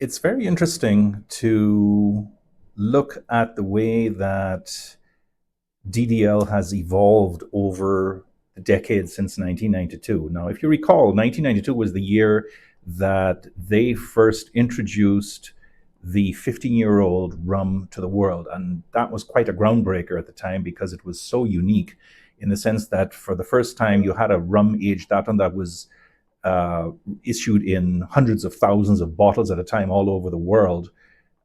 It's very interesting to look at the way that DDL has evolved over the decades since 1992. Now, if you recall, 1992 was the year that they first introduced the 15-year-old rum to the world. And that was quite a groundbreaker at the time because it was so unique in the sense that for the first time you had a rum aged Daton that was uh, issued in hundreds of thousands of bottles at a time all over the world.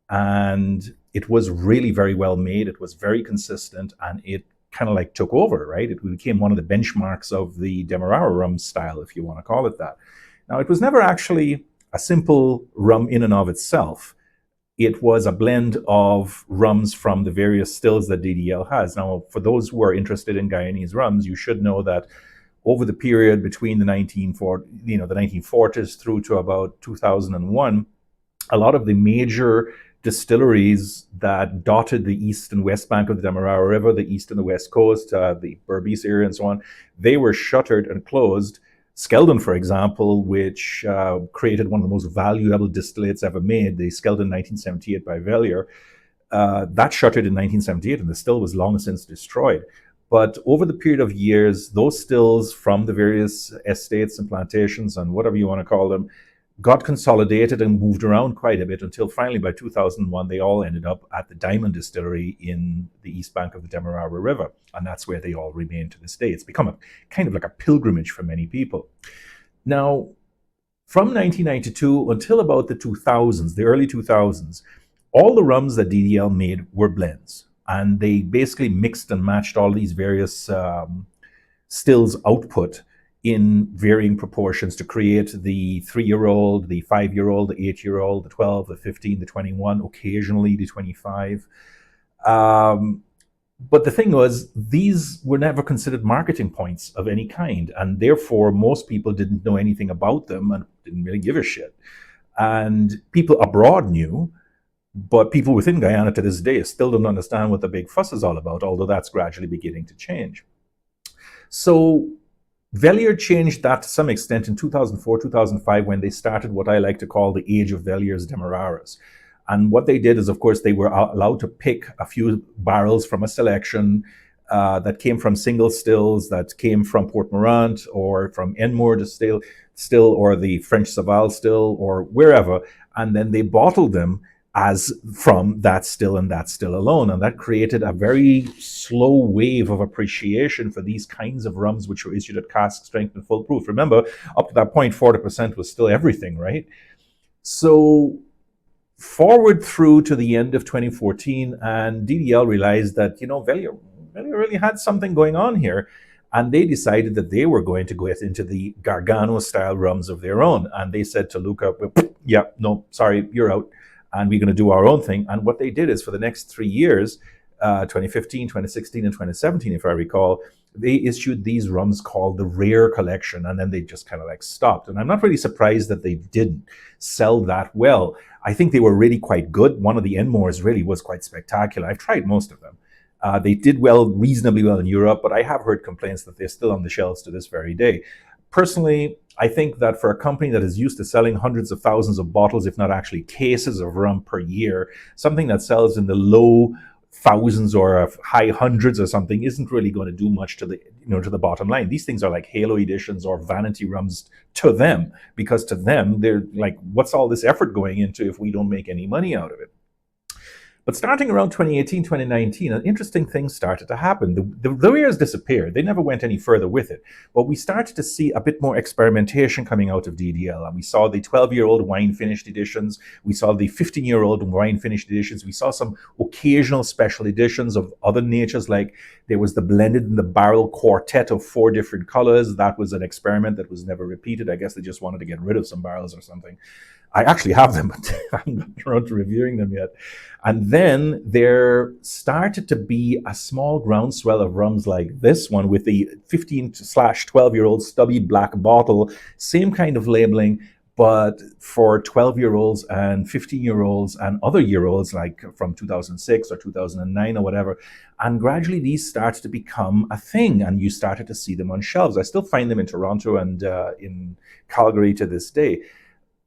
And it was really very well made. It was very consistent, and it kind of like took over, right? It became one of the benchmarks of the Demerara rum style, if you want to call it that. Now, it was never actually a simple rum in and of itself. It was a blend of rums from the various stills that DDL has. Now, for those who are interested in Guyanese rums, you should know that over the period between the 1940s through to about 2001, a lot of the major distilleries that dotted the east and west bank of the Demerara River, the east and the west coast, the Berbice area, and so on, they were shuttered and closed. Skeldon, for example, which created one of the most valuable distillates ever made, the Skeldon 1978 by Velier, that shuttered in 1978, and the still was long since destroyed. But over the period of years, those stills from the various estates and plantations and whatever you want to call them got consolidated and moved around quite a bit until finally by 2001, they all ended up at the Diamond Distillery in the east bank of the Demerara River. And that's where they all remain to this day. It's become a kind of like a pilgrimage for many people. Now, from 1992 until about the 2000s, the early 2000s, all the rums that DDL made were blends. And they basically mixed and matched all these various stills output in varying proportions to create the 3-year-old, the 5-year-old, the 8-year-old, the 12, the 15, the 21, occasionally the 25. But the thing was, these were never considered marketing points of any kind, and therefore most people didn't know anything about them and didn't really give a shit. And people abroad knew, but people within Guyana to this day still don't understand what the big fuss is all about, although that's gradually beginning to change. So Velier changed that to some extent in 2004, 2005, when they started what I like to call the age of Velier's Demararas. And what they did is, of course, they were allowed to pick a few barrels from a selection that came from single stills, that came from Port Morant or from Enmore still, or the French Saval still, or wherever. And then they bottled them as from that still and that still alone. And that created a very slow wave of appreciation for these kinds of rums, which were issued at cask strength and full proof. Remember, up to that point, 40% was still everything, right? So forward through to the end of 2014, and DDL realized that, Velier really had something going on here. And they decided that they were going to go into the Gargano style rums of their own. And they said to Luca, yeah, no, sorry, you're out. And we're going to do our own thing. And what they did is for the next 3 years, 2015, 2016, and 2017, if I recall, they issued these rums called the Rare Collection, and then they just kind of like stopped. And I'm not really surprised that they didn't sell that well. I think they were really quite good. One of the Enmores really was quite spectacular. I've tried most of them. They did reasonably well in Europe, but I have heard complaints that they're still on the shelves to this very day. Personally, I think that for a company that is used to selling hundreds of thousands of bottles, if not actually cases of rum per year, something that sells in the low thousands or high hundreds or something isn't really going to do much to the bottom line. These things are like halo editions or vanity rums to them, because to them they're like, what's all this effort going into if we don't make any money out of it? But starting around 2018, 2019, an interesting thing started to happen. The Villiers disappeared. They never went any further with it. But we started to see a bit more experimentation coming out of DDL. And we saw the 12-year-old wine finished editions. We saw the 15-year-old wine finished editions. We saw some occasional special editions of other natures, like there was the blended in the barrel quartet of 4 different colors. That was an experiment that was never repeated. I guess they just wanted to get rid of some barrels or something. I actually have them, but I'm not around to reviewing them yet. And then there started to be a small groundswell of rums like this one with the 15/12-year-old stubby black bottle, same kind of labeling, but for 12-year-olds and 15-year-olds and other year-olds, like from 2006 or 2009 or whatever. And gradually these started to become a thing, and you started to see them on shelves. I still find them in Toronto and in Calgary to this day.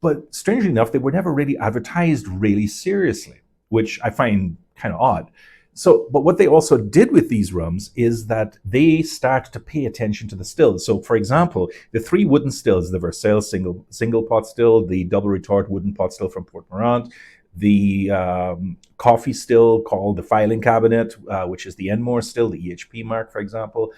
But strangely enough, they were never really advertised really seriously, which I find kind of odd. So, but what they also did with these rums is that they started to pay attention to the stills. So, for example, the three wooden stills, the Versailles single pot still, the double retort wooden pot still from Port Morant, the coffee still called the filing cabinet, which is the Enmore still, the EHP mark, for example,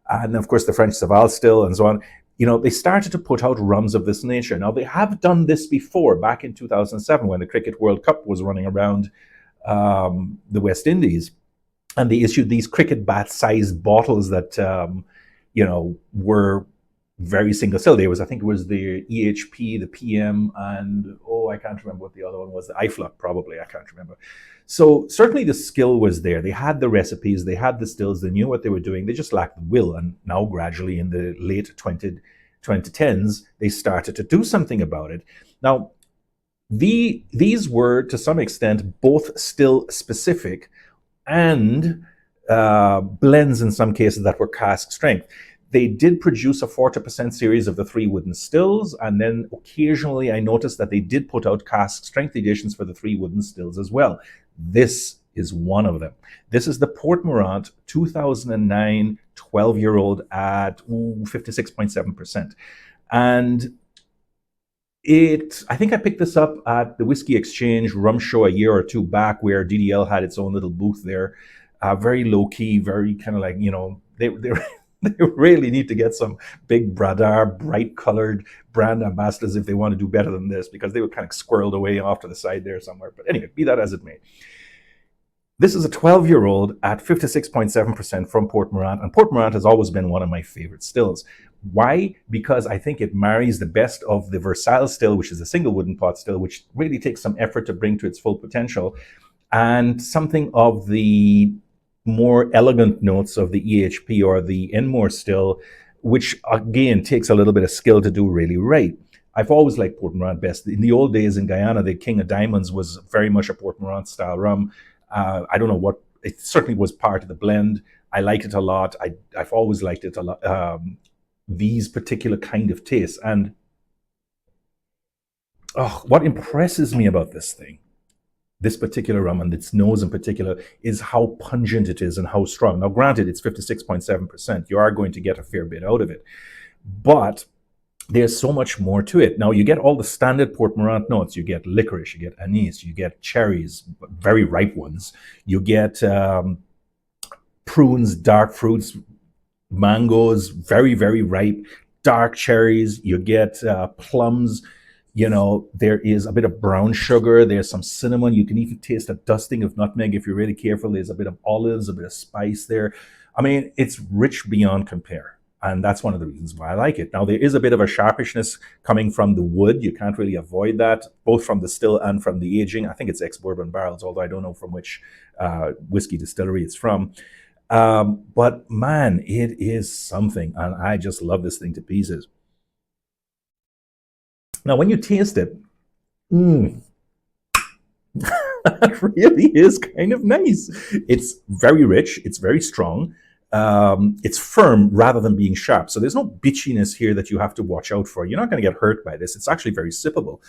and of course the French Saval still, and so on. They started to put out rums of this nature. Now, they have done this before, back in 2007, when the Cricket World Cup was running around the West Indies, and they issued these cricket bat-sized bottles that were very single still. I think it was the EHP, the PM, and I can't remember what the other one was. The IFLUC, probably. I can't remember. So certainly the skill was there. They had the recipes, they had the stills, they knew what they were doing. They just lacked the will. And now, gradually, in the late 2010s, they started to do something about it. Now, these were, to some extent, both still specific and blends in some cases that were cask strength. They did produce a 40% series of the three wooden stills, and then occasionally I noticed that they did put out cask strength editions for the three wooden stills as well. This is one of them. This is the Port Morant 2009 12-year-old at 56.7%. And I think I picked this up at the Whiskey Exchange Rum Show a year or two back, where DDL had its own little booth there. Very low-key, very kind of like, they really need to get some big Bradar, bright-colored brand ambassadors if they want to do better than this, because they were kind of squirreled away off to the side there somewhere. But anyway, be that as it may. This is a 12-year-old at 56.7% from Port Morant, and Port Morant has always been one of my favorite stills. Why? Because I think it marries the best of the Versailles still, which is a single wooden pot still, which really takes some effort to bring to its full potential, and something of the more elegant notes of the EHP or the Enmore still, which again takes a little bit of skill to do really right. I've always liked Port Morant best. In the old days in Guyana, the King of Diamonds was very much a Port Morant style rum. I don't know what, it certainly was part of the blend. I like it a lot. I've always liked it a lot. These particular kind of tastes. And what impresses me about this thing, this particular rum, and its nose in particular, is how pungent it is and how strong. Now, granted, it's 56.7%. You are going to get a fair bit out of it. But there's so much more to it. Now, you get all the standard Port Morant notes. You get licorice, you get anise, you get cherries, very ripe ones. You get prunes, dark fruits, mangoes, very, very ripe, dark cherries. You get plums. There is a bit of brown sugar. There's some cinnamon. You can even taste a dusting of nutmeg if you're really careful. There's a bit of olives, a bit of spice there. I mean, it's rich beyond compare. And that's one of the reasons why I like it. Now, there is a bit of a sharpishness coming from the wood. You can't really avoid that, both from the still and from the aging. I think it's ex-bourbon barrels, although I don't know from which whiskey distillery it's from. But man, it is something. And I just love this thing to pieces. Now, when you taste it, that really is kind of nice. It's very rich. It's very strong. It's firm rather than being sharp. So there's no bitchiness here that you have to watch out for. You're not going to get hurt by this. It's actually very sippable.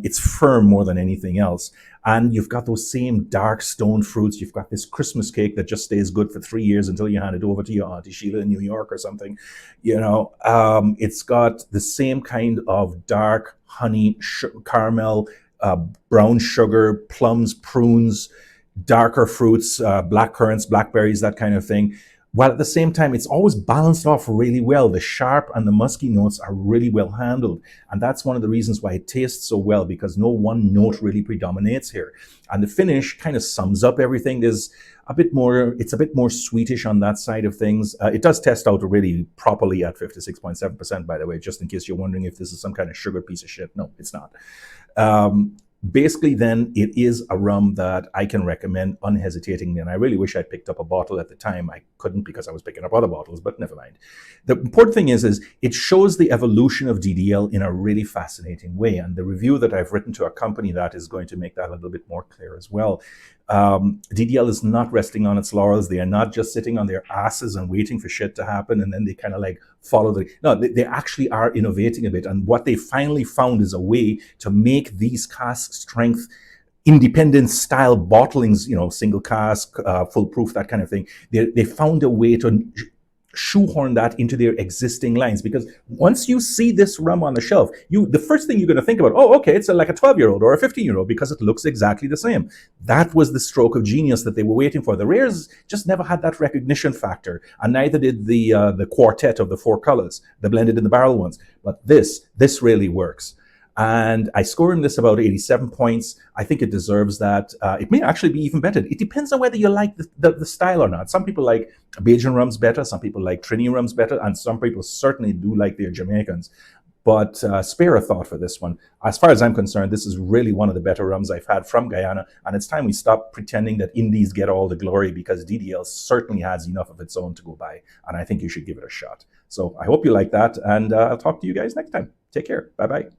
It's firm more than anything else. And you've got those same dark stone fruits. You've got this Christmas cake that just stays good for 3 years until you hand it over to your Auntie Sheila in New York or something. It's got the same kind of dark honey, caramel, brown sugar, plums, prunes, darker fruits, black currants, blackberries, that kind of thing. While at the same time, it's always balanced off really well. The sharp and the musky notes are really well handled. And that's one of the reasons why it tastes so well, because no one note really predominates here. And the finish kind of sums up everything. It's a bit more sweetish on that side of things. It does test out really properly at 56.7%, by the way, just in case you're wondering if this is some kind of sugar piece of shit. No, it's not. Basically, then, it is a rum that I can recommend unhesitatingly, and I really wish I'd picked up a bottle at the time. I couldn't because I was picking up other bottles, but never mind. The important thing is it shows the evolution of DDL in a really fascinating way, and the review that I've written to accompany that is going to make that a little bit more clear as well. DDL is not resting on its laurels. They are not just sitting on their asses and waiting for shit to happen and then they kind of like follow the. No, they actually are innovating a bit. And what they finally found is a way to make these cask strength independent style bottlings, single cask, full proof, that kind of thing. They found a way to shoehorn that into their existing lines, because once you see this rum on the shelf, the first thing you're going to think about, oh, okay, it's like a 12-year-old or a 15-year-old because it looks exactly the same. That was the stroke of genius that they were waiting for. The rares just never had that recognition factor, and neither did the quartet of the four colors, the blended in the barrel ones. But this really works. And I score him this about 87 points. I think it deserves that. It may actually be even better. It depends on whether you like the style or not. Some people like Bajan rums better. Some people like Trini rums better. And some people certainly do like their Jamaicans. But spare a thought for this one. As far as I'm concerned, this is really one of the better rums I've had from Guyana. And it's time we stop pretending that Indies get all the glory, because DDL certainly has enough of its own to go by. And I think you should give it a shot. So I hope you like that. And I'll talk to you guys next time. Take care. Bye-bye.